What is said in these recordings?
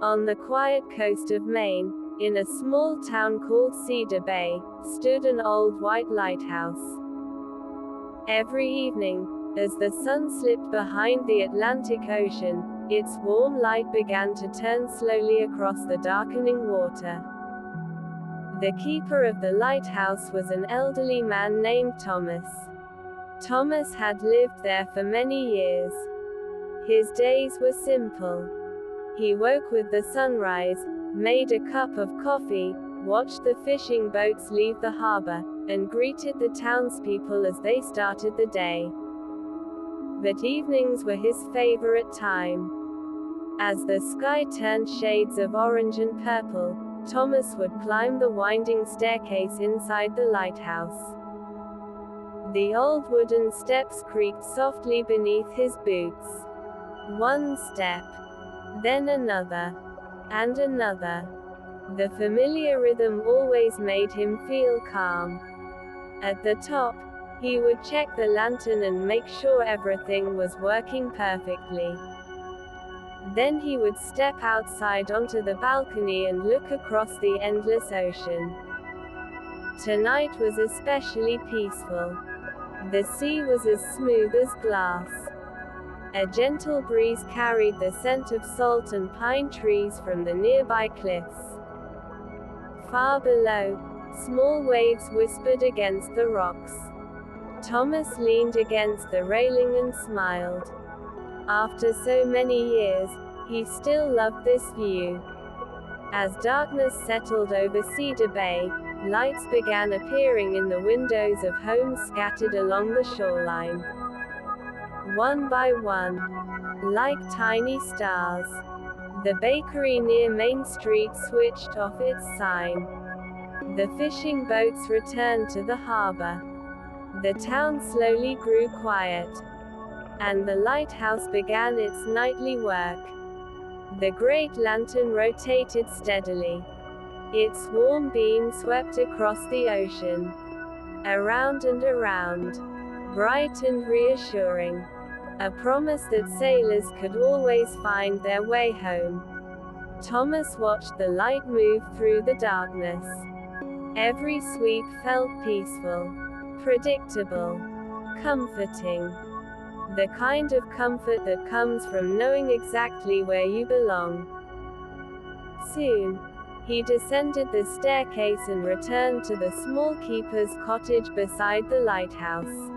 On the quiet coast of Maine, in a small town called Cedar Bay, stood an old white lighthouse. Every evening, as the sun slipped behind the Atlantic Ocean, its warm light began to turn slowly across the darkening water. The keeper of the lighthouse was an elderly man named Thomas. Thomas had lived there for many years. His days were simple. He woke with the sunrise, made a cup of coffee, watched the fishing boats leave the harbor, and greeted the townspeople as they started the day. But evenings were his favorite time. As the sky turned shades of orange and purple, Thomas would climb the winding staircase inside the lighthouse. The old wooden steps creaked softly beneath his boots. One step, then another, and another. The familiar rhythm always made him feel calm. At the top, he would check the lantern and make sure everything was working perfectly. Then he would step outside onto the balcony and look across the endless ocean. Tonight was especially peaceful. The sea was as smooth as glass. A gentle breeze carried the scent of salt and pine trees from the nearby cliffs. Far below, small waves whispered against the rocks. Thomas leaned against the railing and smiled. After so many years, he still loved this view. As darkness settled over Cedar Bay, lights began appearing in the windows of homes scattered along the shoreline. One by one, like tiny stars, the bakery near Main Street switched off its sign. The fishing boats returned to the harbor. The town slowly grew quiet. And the lighthouse began its nightly work. The great lantern rotated steadily. Its warm beam swept across the ocean. Around and around. Bright and reassuring. A promise that sailors could always find their way home. Thomas watched the light move through the darkness. Every sweep felt peaceful, predictable, comforting. The kind of comfort that comes from knowing exactly where you belong. Soon, he descended the staircase and returned to the small keeper's cottage beside the lighthouse.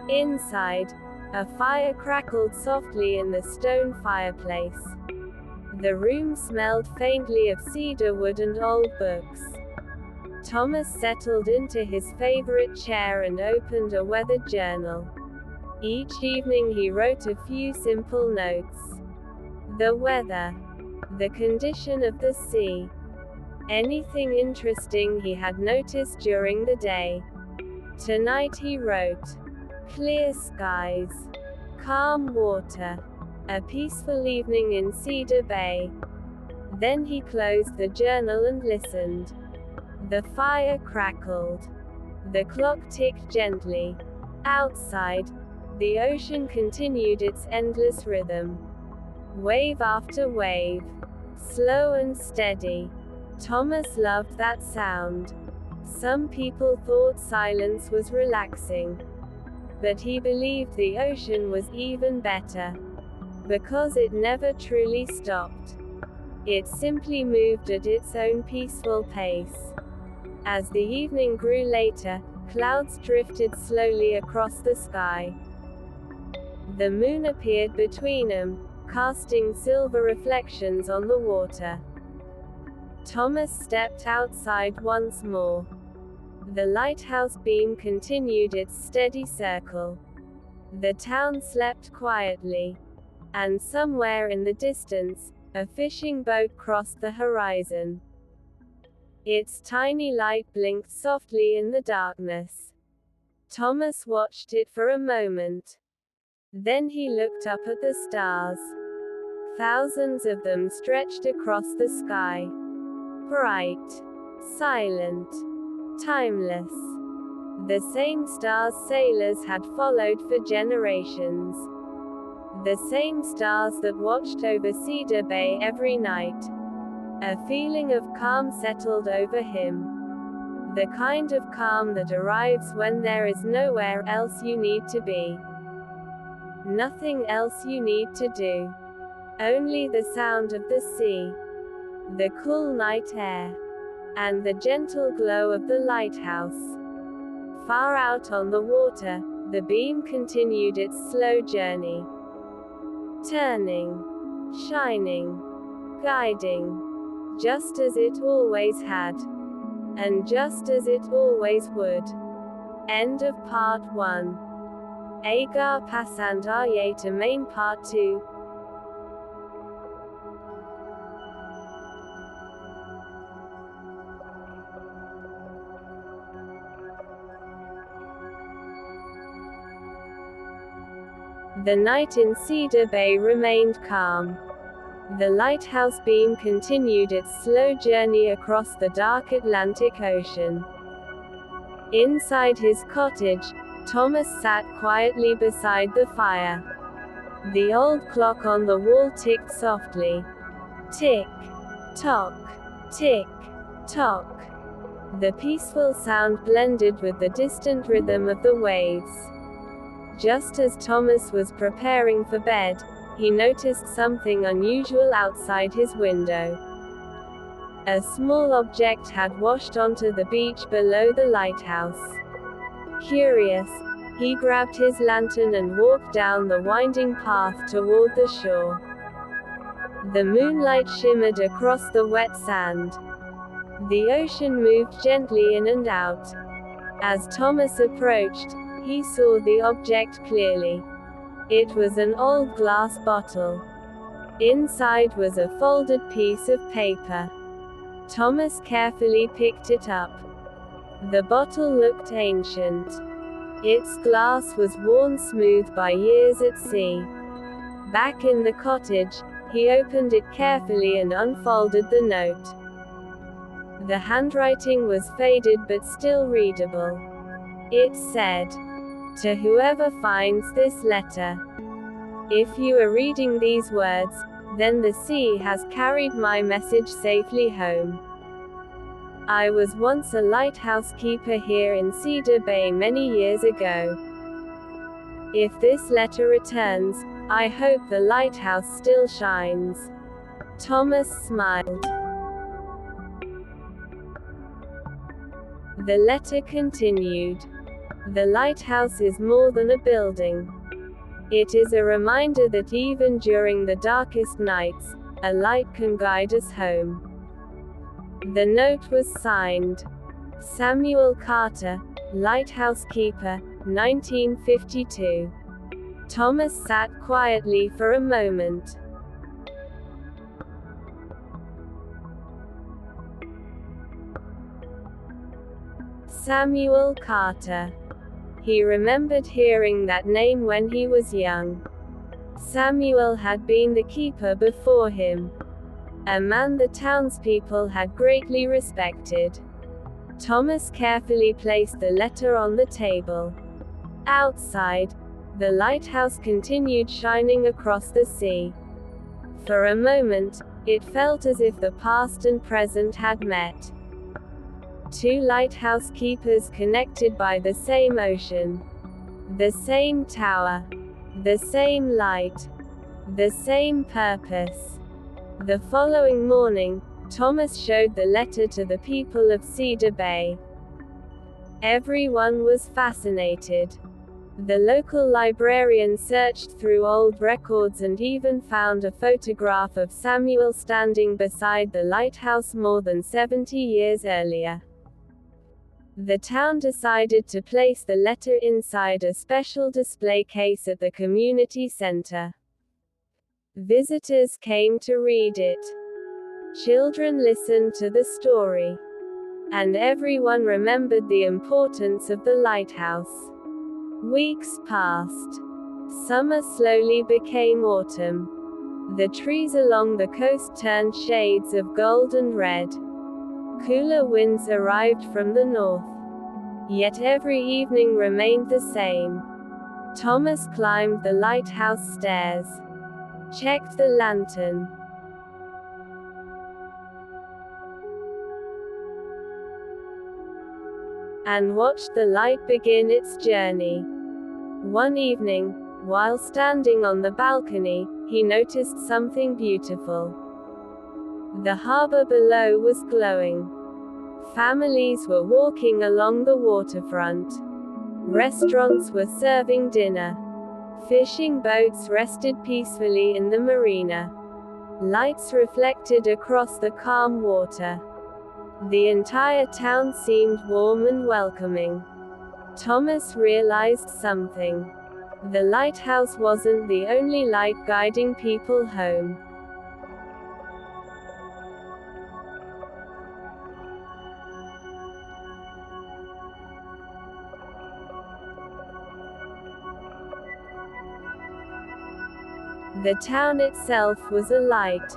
Inside, a fire crackled softly in the stone fireplace. The room smelled faintly of cedar wood and old books. Thomas settled into his favorite chair and opened a weathered journal. Each evening he wrote a few simple notes. The weather. The condition of the sea. Anything interesting he had noticed during the day. Tonight he wrote. Clear skies. Calm water. A peaceful evening in Cedar Bay. Then he closed the journal and listened. The fire crackled. The clock ticked gently. Outside, the ocean continued its endless rhythm. Wave after wave. Slow and steady. Thomas loved that sound. Some people thought silence was relaxing. But he believed the ocean was even better. Because it never truly stopped. It simply moved at its own peaceful pace. As the evening grew later, clouds drifted slowly across the sky. The moon appeared between them, casting silver reflections on the water. Thomas stepped outside once more. The lighthouse beam continued its steady circle. The town slept quietly. And somewhere in the distance, a fishing boat crossed the horizon. Its tiny light blinked softly in the darkness. Thomas watched it for a moment. Then he looked up at the stars. Thousands of them stretched across the sky. Bright, silent, timeless. The same stars sailors had followed for generations. The same stars that watched over Cedar Bay every night. A feeling of calm settled over him. The kind of calm that arrives when there is nowhere else you need to be. Nothing else you need to do. Only the sound of the sea, the cool night air, and the gentle glow of the lighthouse. Far out on the water, the beam continued its slow journey. Turning, shining, guiding, just as it always had. And just as it always would. End of Part 1. Agar Pasand Arye to Main Part 2. The night in Cedar Bay remained calm. The lighthouse beam continued its slow journey across the dark Atlantic Ocean. Inside his cottage, Thomas sat quietly beside the fire. The old clock on the wall ticked softly. Tick, tock, tick, tock. The peaceful sound blended with the distant rhythm of the waves. Just as Thomas was preparing for bed, he noticed something unusual outside his window. A small object had washed onto the beach below the lighthouse. Curious, he grabbed his lantern and walked down the winding path toward the shore. The moonlight shimmered across the wet sand. The ocean moved gently in and out. As Thomas approached, he saw the object clearly. It was an old glass bottle. Inside was a folded piece of paper. Thomas carefully picked it up. The bottle looked ancient. Its glass was worn smooth by years at sea. Back in the cottage, he opened it carefully and unfolded the note. The handwriting was faded but still readable. It said, "To whoever finds this letter. If you are reading these words, then the sea has carried my message safely home. I was once a lighthouse keeper here in Cedar Bay many years ago. If this letter returns, I hope the lighthouse still shines." Thomas smiled. The letter continued. The lighthouse is more than a building. It is a reminder that even during the darkest nights, a light can guide us home. The note was signed, Samuel Carter, Lighthouse Keeper, 1952. Thomas sat quietly for a moment. Samuel Carter. He remembered hearing that name when he was young. Samuel had been the keeper before him. A man the townspeople had greatly respected. Thomas carefully placed the letter on the table. Outside, the lighthouse continued shining across the sea. For a moment, it felt as if the past and present had met. Two lighthouse keepers connected by the same ocean. The same tower. The same light. The same purpose. The following morning, Thomas showed the letter to the people of Cedar Bay. Everyone was fascinated. The local librarian searched through old records and even found a photograph of Samuel standing beside the lighthouse more than 70 years earlier. The town decided to place the letter inside a special display case at the community center. Visitors came to read it. Children listened to the story. And everyone remembered the importance of the lighthouse. Weeks passed. Summer slowly became autumn. The trees along the coast turned shades of gold and red. Cooler winds arrived from the north. Yet every evening remained the same. Thomas climbed the lighthouse stairs, checked the lantern, and watched the light begin its journey. One evening, while standing on the balcony, he noticed something beautiful. The harbor below was glowing. Families were walking along the waterfront. Restaurants were serving dinner. Fishing boats rested peacefully in the marina. Lights reflected across the calm water. The entire town seemed warm and welcoming. Thomas realized something. The lighthouse wasn't the only light guiding people home. The town itself was a light.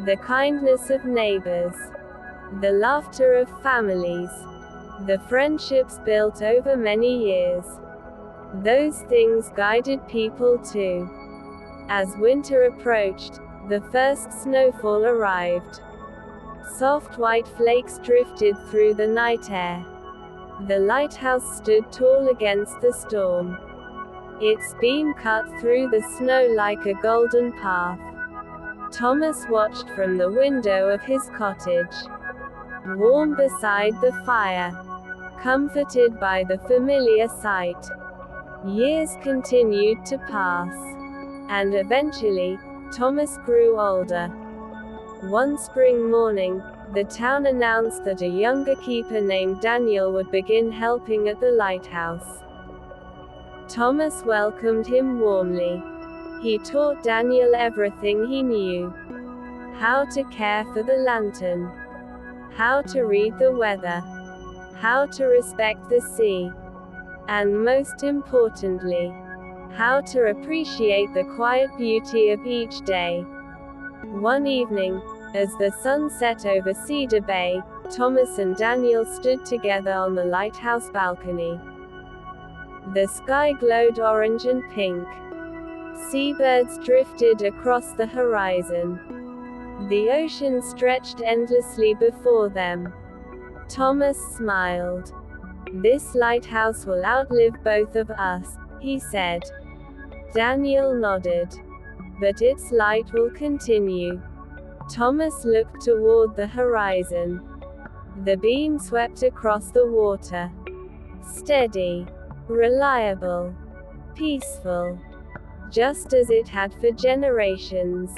The kindness of neighbors. The laughter of families. The friendships built over many years. Those things guided people too. As winter approached, the first snowfall arrived. Soft white flakes drifted through the night air. The lighthouse stood tall against the storm. Its beam cut through the snow like a golden path. Thomas watched from the window of his cottage. Warm beside the fire. Comforted by the familiar sight. Years continued to pass. And eventually, Thomas grew older. One spring morning, the town announced that a younger keeper named Daniel would begin helping at the lighthouse. Thomas welcomed him warmly. He taught Daniel everything he knew. How to care for the lantern. How to read the weather. How to respect the sea. And most importantly, how to appreciate the quiet beauty of each day. One evening, as the sun set over Cedar Bay, Thomas and Daniel stood together on the lighthouse balcony. The sky glowed orange and pink. Seabirds drifted across the horizon. The ocean stretched endlessly before them. Thomas smiled. "This lighthouse will outlive both of us," he said. Daniel nodded. "But its light will continue." Thomas looked toward the horizon. The beam swept across the water. Steady. Reliable. Peaceful. Just as it had for generations.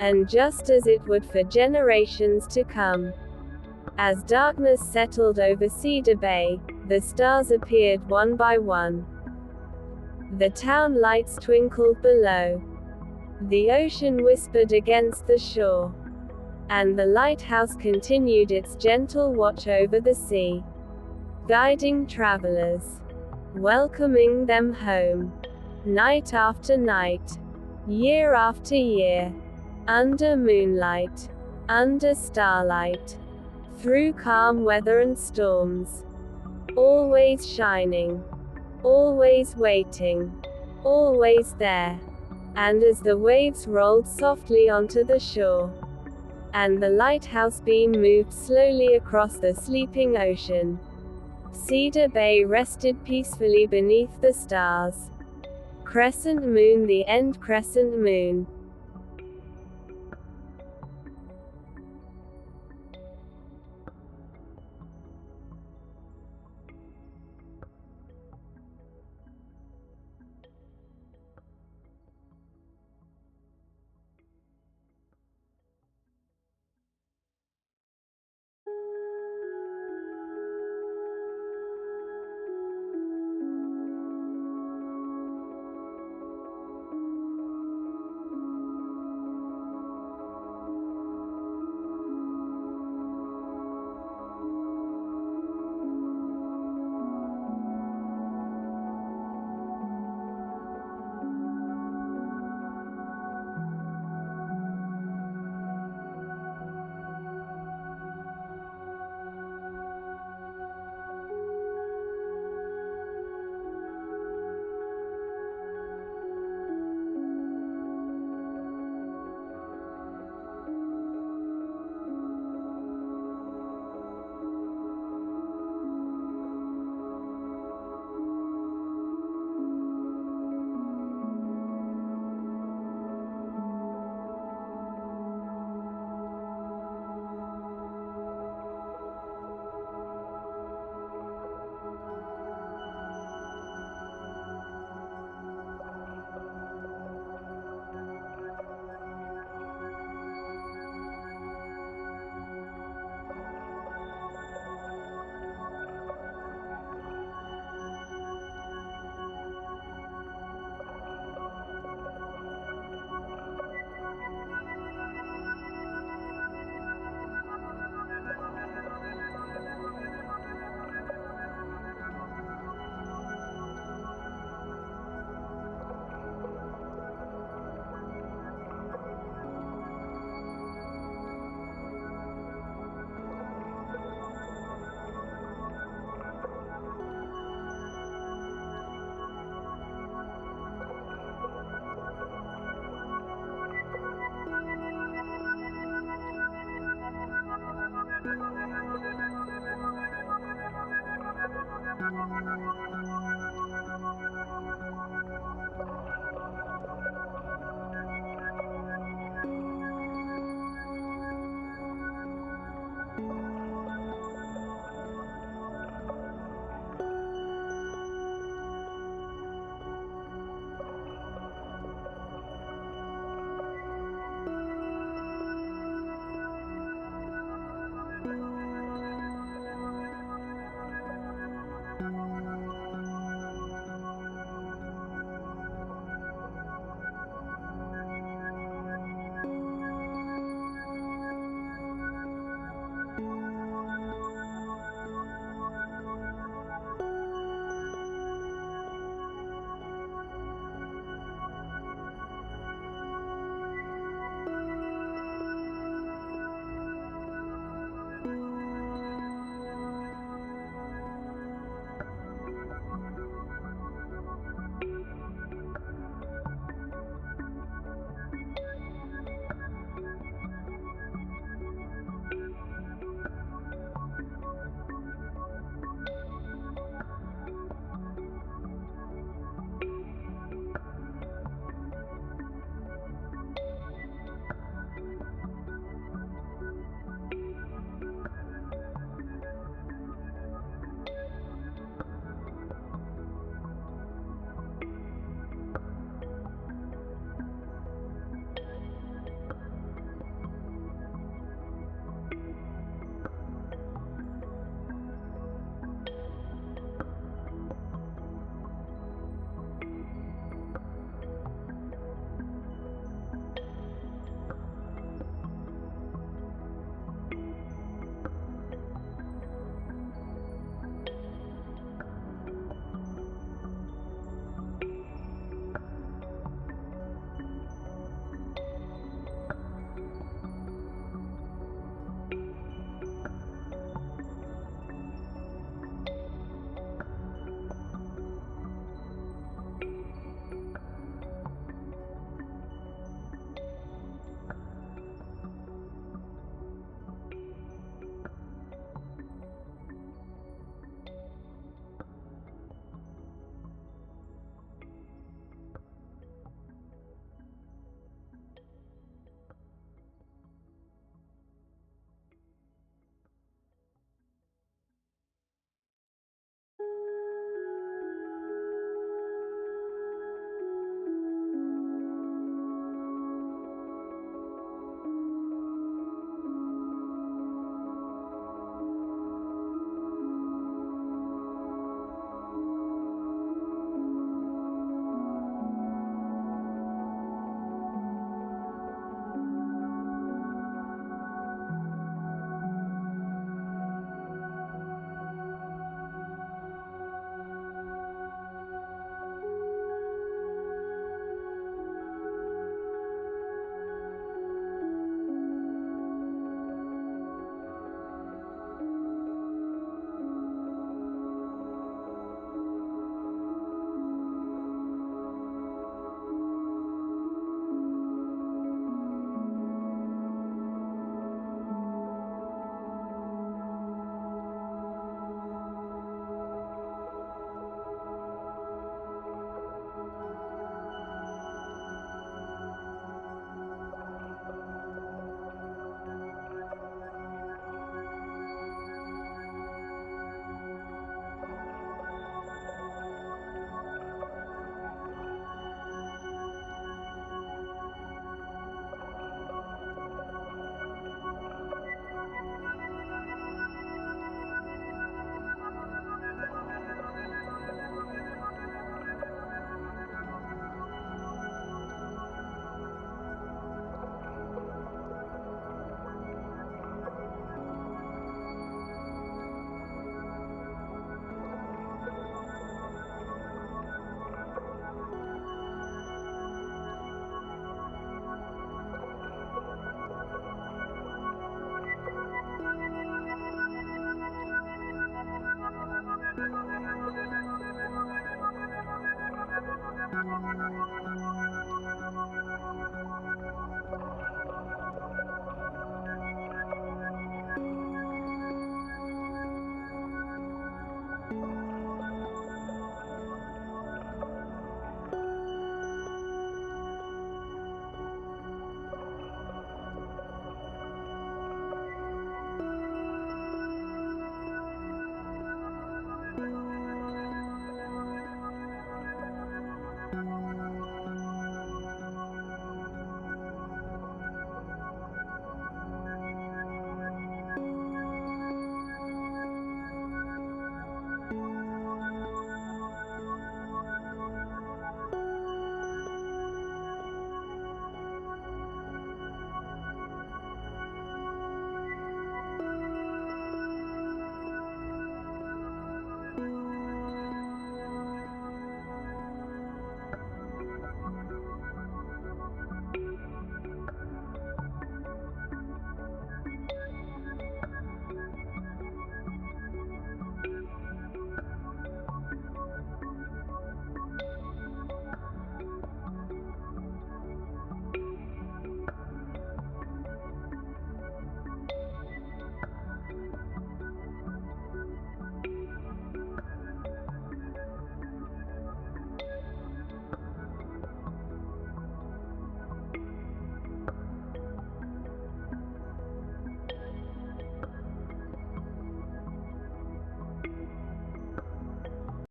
And just as it would for generations to come. As darkness settled over Cedar Bay, the stars appeared one by one. The town lights twinkled below. The ocean whispered against the shore. And the lighthouse continued its gentle watch over the sea. Guiding travelers. Welcoming them home. Night after night. Year after year. Under moonlight. Under starlight. Through calm weather and storms. Always shining. Always waiting. Always there. And as the waves rolled softly onto the shore, and the lighthouse beam moved slowly across the sleeping ocean, Cedar Bay rested peacefully beneath the stars. Crescent moon, the end crescent moon.